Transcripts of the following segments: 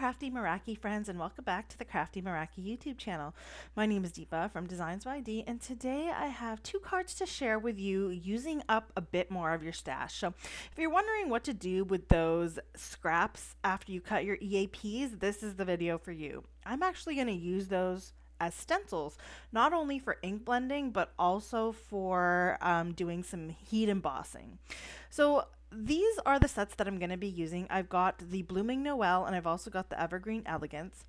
Crafty Meraki friends, and welcome back to the Crafty Meraki YouTube channel. My name is Deepa from Designs by D, and today I have two cards to share with you using up a bit more of your stash. So if you're wondering what to do with those scraps after you cut your EAPs, this is the video for you. I'm actually going to use those as stencils, not only for ink blending, but also for doing some heat embossing. So these are the sets that I'm going to be using. I've got the Blooming Noel, and I've also got the Evergreen Elegance,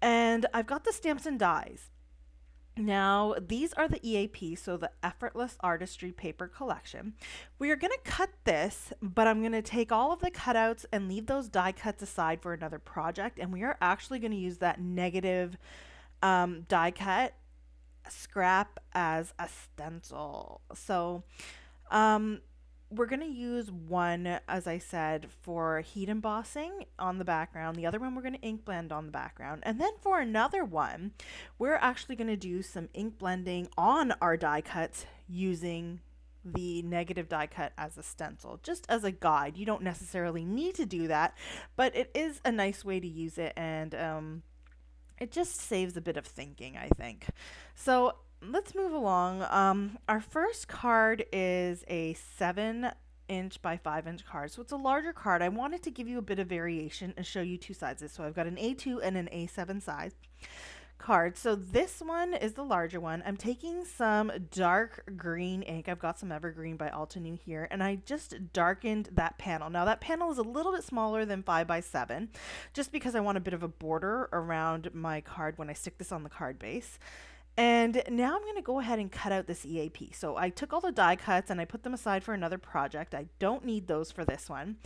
and I've got the stamps and dies. Now, these are the EAPs, so the Effortless Artistry Paper Collection. We are going to cut this, but I'm going to take all of the cutouts and leave those die cuts aside for another project, and we are actually going to use that negative die cut scrap as a stencil. So, we're going to use one, as I said, for heat embossing on the background. The other one we're going to ink blend on the background. And then for another one, we're actually going to do some ink blending on our die cuts using the negative die cut as a stencil, just as a guide. You don't necessarily need to do that, but it is a nice way to use it, and it just saves a bit of thinking, I think. So let's move along. Our first card is a 7" by 5" card. So it's a larger card. I wanted to give you a bit of variation and show you two sizes. So I've got an A2 and an A7 size card. So this one is the larger one. I'm taking some dark green ink. I've got some Evergreen by Altenew here, and I just darkened that panel. Now that panel is a little bit smaller than 5x7, just because I want a bit of a border around my card when I stick this on the card base. And now I'm going to go ahead and cut out this EAP. So I took all the die cuts and I put them aside for another project. I don't need those for this one,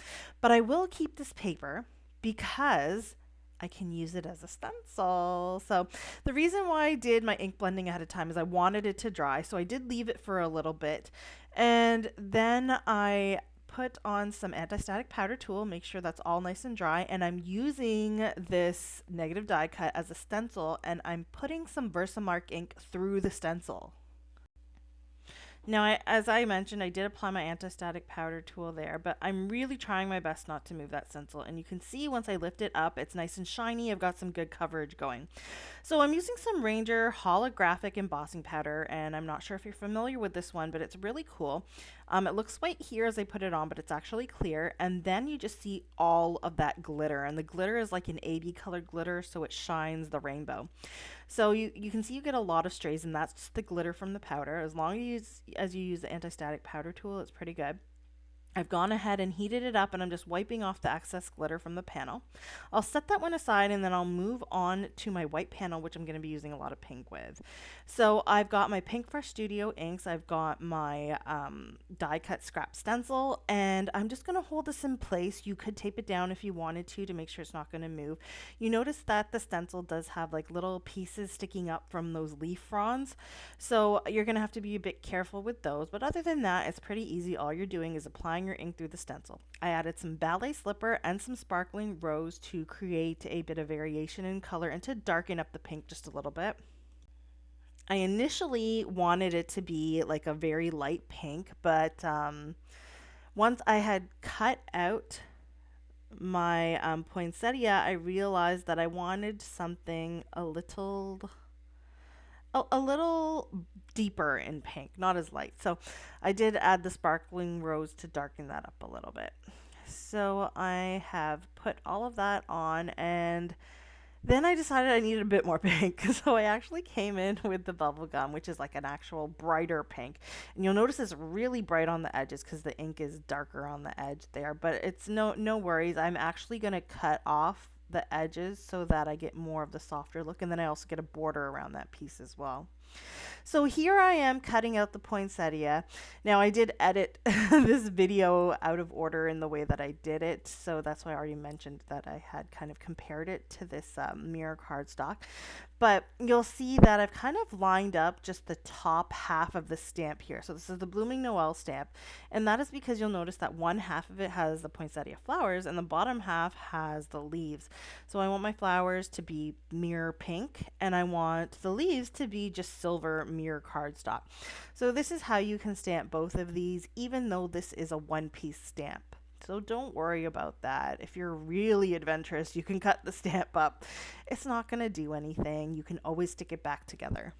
but I will keep this paper because I can use it as a stencil. So the reason why I did my ink blending ahead of time is I wanted it to dry. So I did leave it for a little bit. And then I put on some anti-static powder tool, make sure that's all nice and dry, and I'm using this negative die cut as a stencil, and I'm putting some Versamark ink through the stencil. Now, as I mentioned, I did apply my anti-static powder tool there, but I'm really trying my best not to move that stencil. And you can see once I lift it up, it's nice and shiny. I've got some good coverage going. So I'm using some Ranger holographic embossing powder, and I'm not sure if you're familiar with this one, but it's really cool. It looks white here as I put it on, but it's actually clear. And then you just see all of that glitter, and the glitter is like an AB colored glitter, so it shines the rainbow. So you can see you get a lot of strays, and that's just the glitter from the powder. As long as you use the anti-static powder tool, it's pretty good. I've gone ahead and heated it up, and I'm just wiping off the excess glitter from the panel. I'll set that one aside, and then I'll move on to my white panel, which I'm going to be using a lot of pink with. So I've got my Pink Fresh Studio inks, I've got my die cut scrap stencil, and I'm just going to hold this in place. You could tape it down if you wanted to make sure it's not going to move. You notice that the stencil does have like little pieces sticking up from those leaf fronds, so you're going to have to be a bit careful with those, but other than that, it's pretty easy. All you're doing is applying your ink through the stencil. I added some ballet slipper and some sparkling rose to create a bit of variation in color and to darken up the pink just a little bit. I initially wanted it to be like a very light pink, but once I had cut out my poinsettia, I realized that I wanted something a little deeper in pink, not as light. So I did add the sparkling rose to darken that up a little bit. So I have put all of that on, and then I decided I needed a bit more pink. So I actually came in with the bubble gum, which is like an actual brighter pink. And you'll notice it's really bright on the edges because the ink is darker on the edge there, but it's no worries. I'm actually going to cut off the edges so that I get more of the softer look, and then I also get a border around that piece as well. So here I am cutting out the poinsettia. Now I did edit this video out of order in the way that I did it, so that's why I already mentioned that I had kind of compared it to this mirror cardstock. But you'll see that I've kind of lined up just the top half of the stamp here. So this is the Blooming Noel stamp, and that is because you'll notice that one half of it has the poinsettia flowers and the bottom half has the leaves. So I want my flowers to be mirror pink, and I want the leaves to be just silver mirror cardstock. So this is how you can stamp both of these, even though this is a one-piece stamp. So don't worry about that. If you're really adventurous, you can cut the stamp up. It's not going to do anything. You can always stick it back together.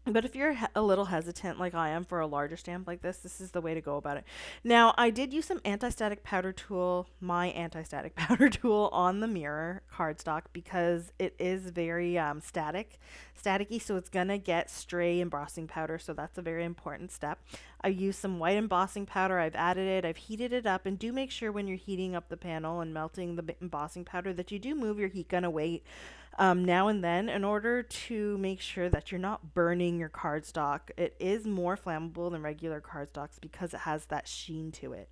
But if you're a little hesitant, like I am, for a larger stamp like this is the way to go about it. Now, I did use some anti-static powder tool, my anti-static powder tool, on the mirror cardstock because it is very staticky, so it's going to get stray embossing powder, so that's a very important step. I used some white embossing powder. I've added it. I've heated it up, and do make sure when you're heating up the panel and melting the embossing powder that you do move your heat gun away now and then in order to make sure that you're not burning your cardstock. It is more flammable than regular cardstocks because it has that sheen to it.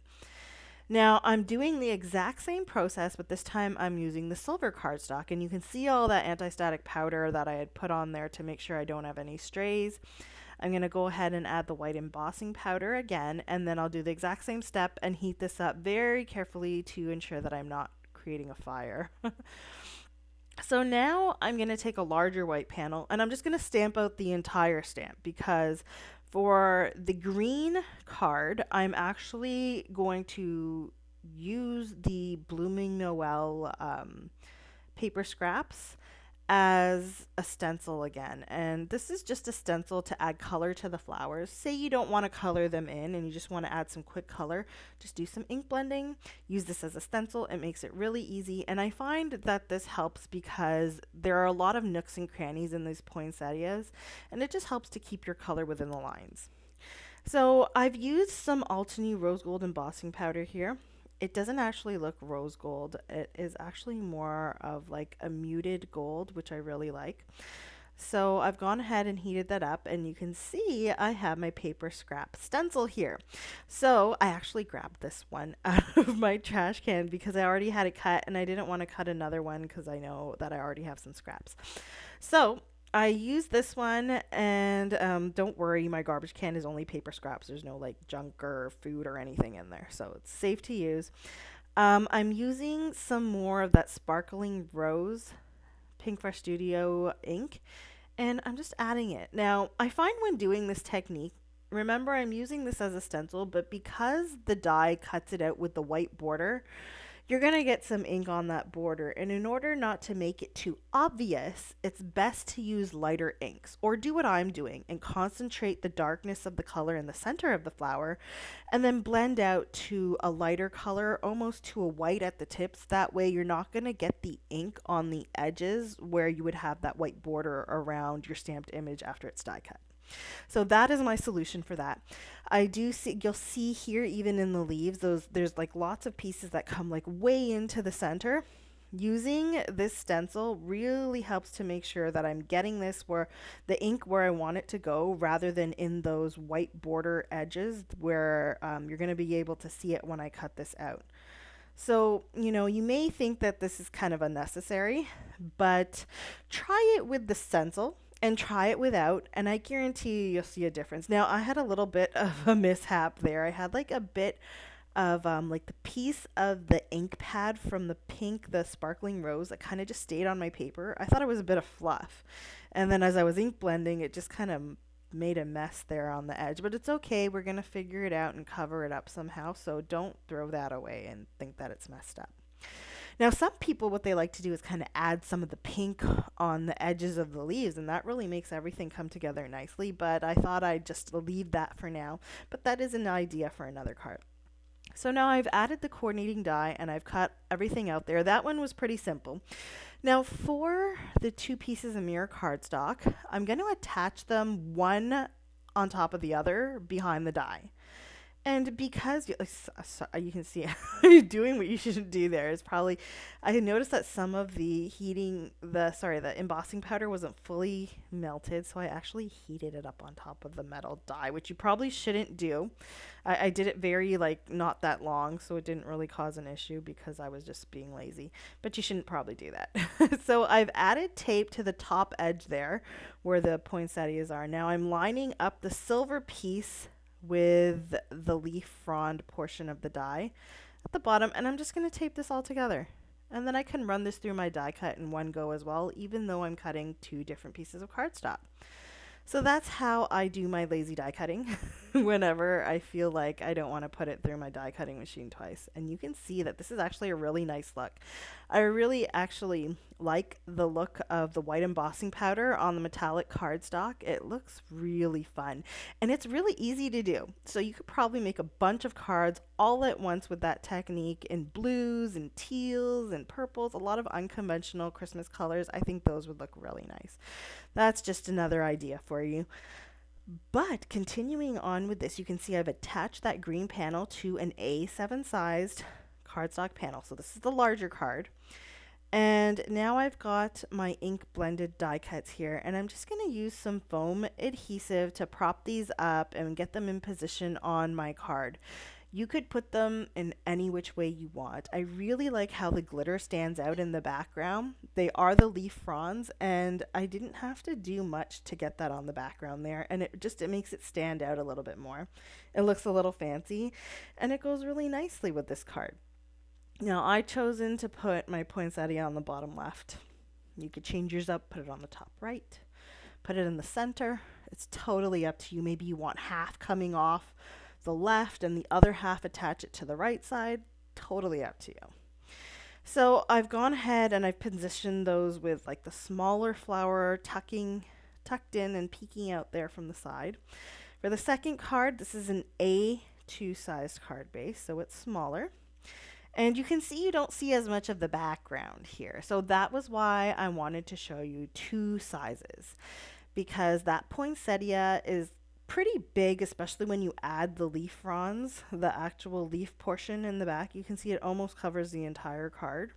Now I'm doing the exact same process, but this time I'm using the silver cardstock, and you can see all that anti-static powder that I had put on there to make sure I don't have any strays. I'm going to go ahead and add the white embossing powder again, and then I'll do the exact same step and heat this up very carefully to ensure that I'm not creating a fire. So now I'm going to take a larger white panel and I'm just going to stamp out the entire stamp, because for the green card, I'm actually going to use the Blooming Noel paper scraps as a stencil again. And this is just a stencil to add color to the flowers. Say you don't want to color them in and you just want to add some quick color, just do some ink blending, use this as a stencil. It makes it really easy, and I find that this helps because there are a lot of nooks and crannies in these poinsettias, and it just helps to keep your color within the lines. So I've used some Altany rose gold embossing powder here. It doesn't actually look rose gold. It is actually more of like a muted gold, which I really like. So I've gone ahead and heated that up, and you can see I have my paper scrap stencil here. So I actually grabbed this one out of my trash can because I already had it cut, and I didn't want to cut another one because I know that I already have some scraps. So I used this one, and don't worry, my garbage can is only paper scraps. There's no like junk or food or anything in there, so it's safe to use. I'm using some more of that Sparkling Rose Pink Fresh Studio ink, and I'm just adding it. Now, I find when doing this technique, remember I'm using this as a stencil, but because the die cuts it out with the white border, you're going to get some ink on that border, and in order not to make it too obvious, it's best to use lighter inks, or do what I'm doing and concentrate the darkness of the color in the center of the flower and then blend out to a lighter color, almost to a white at the tips. That way you're not going to get the ink on the edges where you would have that white border around your stamped image after it's die cut. So that is my solution for that. I do see, you'll see here even in the leaves, there's like lots of pieces that come like way into the center. Using this stencil really helps to make sure that I'm getting this where the ink where I want it to go, rather than in those white border edges where you're going to be able to see it when I cut this out. So, you know, you may think that this is kind of unnecessary, but try it with the stencil and try it without, and I guarantee you'll see a difference. Now, I had a little bit of a mishap there. I had like a bit of like the piece of the ink pad from the pink, the Sparkling Rose, that kind of just stayed on my paper. I thought it was a bit of fluff. And then as I was ink blending, it just kind of made a mess there on the edge. But it's okay. We're going to figure it out and cover it up somehow. So don't throw that away and think that it's messed up. Now, some people, what they like to do is kind of add some of the pink on the edges of the leaves, and that really makes everything come together nicely, but I thought I'd just leave that for now. But that is an idea for another card. So now I've added the coordinating die, and I've cut everything out there. That one was pretty simple. Now, for the two pieces of mirror cardstock, I'm going to attach them one on top of the other behind the die. And because you can see doing what you shouldn't do there is probably, I noticed that some of the the embossing powder wasn't fully melted, so I actually heated it up on top of the metal die, which you probably shouldn't do. I did it very not that long, so it didn't really cause an issue because I was just being lazy, but you shouldn't probably do that. So I've added tape to the top edge there where the poinsettias are. Now I'm lining up the silver piece with the leaf frond portion of the die at the bottom, and I'm just going to tape this all together, and then I can run this through my die cut in one go as well, even though I'm cutting two different pieces of cardstock. So that's how I do my lazy die cutting. whenever I feel like I don't want to put it through my die cutting machine twice. And you can see that this is actually a really nice look. I really actually like the look of the white embossing powder on the metallic cardstock. It looks really fun and it's really easy to do. So you could probably make a bunch of cards all at once with that technique in blues and teals and purples, a lot of unconventional Christmas colors. I think those would look really nice. That's just another idea for you. But continuing on with this, you can see I've attached that green panel to an A7 sized cardstock panel. So this is the larger card. And now I've got my ink blended die cuts here, and I'm just going to use some foam adhesive to prop these up and get them in position on my card. You could put them in any which way you want. I really like how the glitter stands out in the background. They are the leaf fronds, and I didn't have to do much to get that on the background there, and it makes it stand out a little bit more. It looks a little fancy, and it goes really nicely with this card. Now, I chosen to put my poinsettia on the bottom left. You could change yours up, put it on the top right, put it in the center. It's totally up to you. Maybe you want half coming off the left and the other half attach it to the right side. Totally up to you. So I've gone ahead and I've positioned those with like the smaller flower tucked in and peeking out there from the side. For the second card, this is an A2 sized card base, so it's smaller. And you can see you don't see as much of the background here. So that was why I wanted to show you two sizes, because that poinsettia is pretty big, especially when you add the leaf fronds, the actual leaf portion in the back. You can see it almost covers the entire card.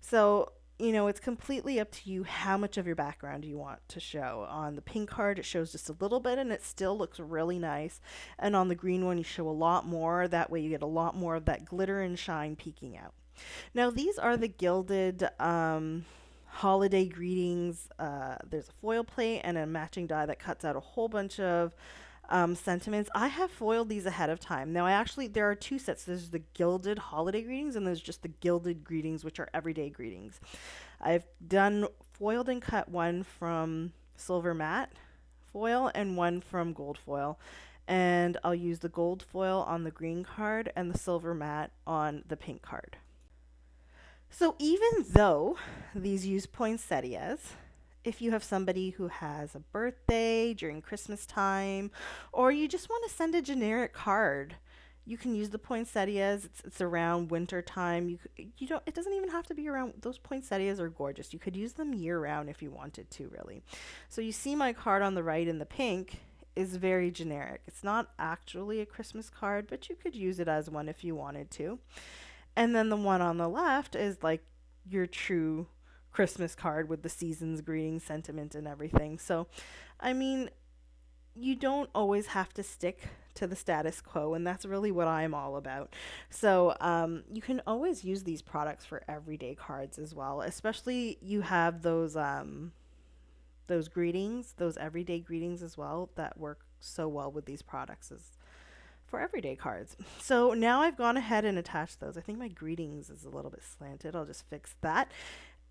So, you know, it's completely up to you how much of your background you want to show. On the pink card, it shows just a little bit and it still looks really nice. And on the green one, you show a lot more. That way you get a lot more of that glitter and shine peeking out. Now, these are the gilded holiday greetings. There's a foil plate and a matching die that cuts out a whole bunch of sentiments. I have foiled these ahead of time. Now, there are two sets. There's the gilded holiday greetings and there's just the gilded greetings, which are everyday greetings. I've done foiled and cut one from silver matte foil and one from gold foil. And I'll use the gold foil on the green card and the silver matte on the pink card. So even though these use poinsettias, if you have somebody who has a birthday during Christmas time, or you just want to send a generic card, you can use the poinsettias. It's around winter time. It doesn't even have to be around. Those poinsettias are gorgeous. You could use them year round if you wanted to, really. So you see my card on the right in the pink is very generic. It's not actually a Christmas card, but you could use it as one if you wanted to. And then the one on the left is like your true Christmas card with the season's greeting sentiment and everything. So, I mean, you don't always have to stick to the status quo, and that's really what I'm all about. So, you can always use these products for everyday cards as well, especially you have those greetings, those everyday greetings as well that work so well with these products as for everyday cards. So now I've gone ahead and attached those. I think my greetings is a little bit slanted. I'll just fix that.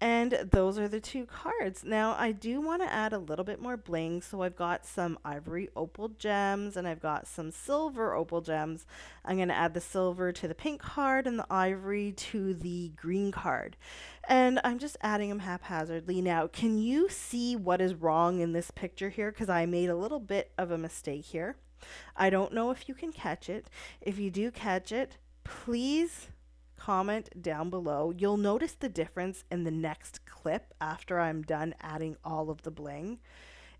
And those are the two cards. Now I do want to add a little bit more bling. So I've got some ivory opal gems and I've got some silver opal gems. I'm going to add the silver to the pink card and the ivory to the green card. And I'm just adding them haphazardly. Now, can you see what is wrong in this picture here? Because I made a little bit of a mistake here. I don't know if you can catch it. If you do catch it, please comment down below. You'll notice the difference in the next clip after I'm done adding all of the bling.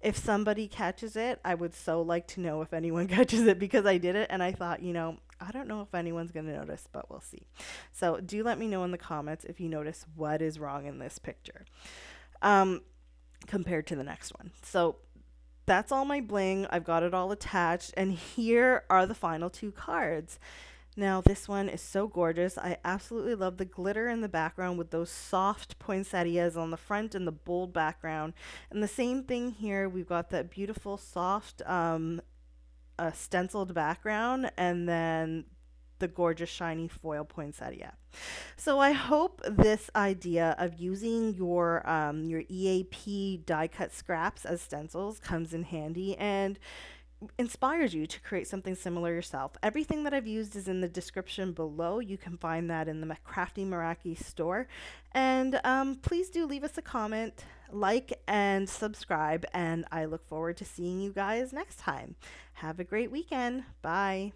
If somebody catches it, I would so like to know if anyone catches it, because I did it and I thought, I don't know if anyone's going to notice, but we'll see. So do let me know in the comments if you notice what is wrong in this picture compared to the next one. So that's all my bling. I've got it all attached, and here are the final two cards. Now, this one is so gorgeous. I absolutely love the glitter in the background with those soft poinsettias on the front and the bold background. And the same thing here. We've got that beautiful soft stenciled background and then the gorgeous shiny foil poinsettia. So I hope this idea of using your EAP die cut scraps as stencils comes in handy. And inspires you to create something similar yourself. Everything that I've used is in the description below. You can find that in the Crafty Meraki store. And please do leave us a comment, like, and subscribe. And I look forward to seeing you guys next time. Have a great weekend. Bye.